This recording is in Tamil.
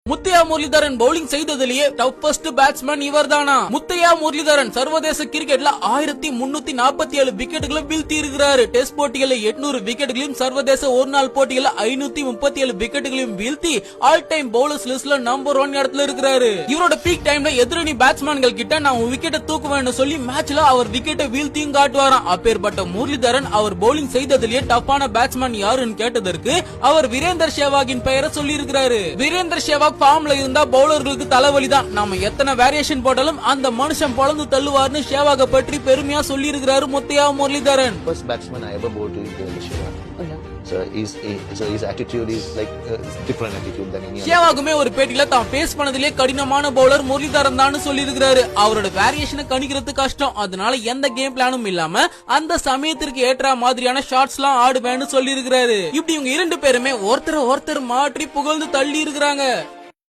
முத்தையா முரளிதரன் பவுலிங் செய்ததிலேயே டஃபஸ்ட் பேட்ஸ்மேன் இவர்தானா? முத்தையா முரளிதரன் சர்வதேச கிரிக்கெட்ல 1347 விக்கெட்டுகளை வீழ்த்தி இருக்கிறாரு. டெஸ்ட் போட்டிகள்ல 800 விக்கெட்டுகளையும் சர்வதேச ஒரு நாள் போட்டிகள்ல 537 விக்கெட்டுகளையும் வீழ்த்தி ஆல் டைம் பவுலர்ஸ் லிஸ்ட்ல நம்பர் 1 இடத்துல இருக்கிறாரு. இவரோட பீக் டைம்ல எதிரணி பேட்ஸ்மேன்கள் கிட்ட நான் விக்கெட்டை தூக்குவேன்னு சொல்லி மேட்ச்ல அவர் விக்கெட்டை வீழ்த்தியும் காட்டுவாராம். அப்பேற்பட்ட முரளிதரன் அவர் பவுலிங் செய்ததிலேயே டஃப்பான பேட்ஸ்மேன் யாருன்னு கேட்டதற்கு அவர் வீரேந்தர் சேவாகின் பெயரை சொல்லி இருக்கிறாரு. வீரேந்தர் சேவாக் ஃபார்ம்ல இருந்தா பவுலர்களுக்கு தலைவலிதான். நாம எத்தனை வேரியேஷன் போட்டாலும் அந்த மனுஷன் பொளந்து தள்ளுவார்னு சேவாக பற்றி பெருமையா சொல்லி இருக்கிறாரு Muthiah Muralidharan. First batsman I ever bowled to is Virender Sehwag. So his attitude is like different attitude than any other. சேவாகுமே ஒரு பேட்டில தான் ஃபேஸ் பண்ணதிலே கடினமான பவுலர் முரளிதரன் தான் சொல்லி இருக்கிறாரு. அவரோட வேரியேஷனை கணிக்கிறது கஷ்டம். அதனால எந்த கேம் பிளானும் இல்லாம அந்த சமயத்திற்கு ஏற்ற மாதிரியான ஷாட்ஸ் எல்லாம் ஆடுவேன்னு சொல்லி இருக்கிறாரு. இப்படி இவங்க 2 பேருமே ஒருத்தர் மாற்றி புகழ்ந்து தள்ளி இருக்கிறாங்க.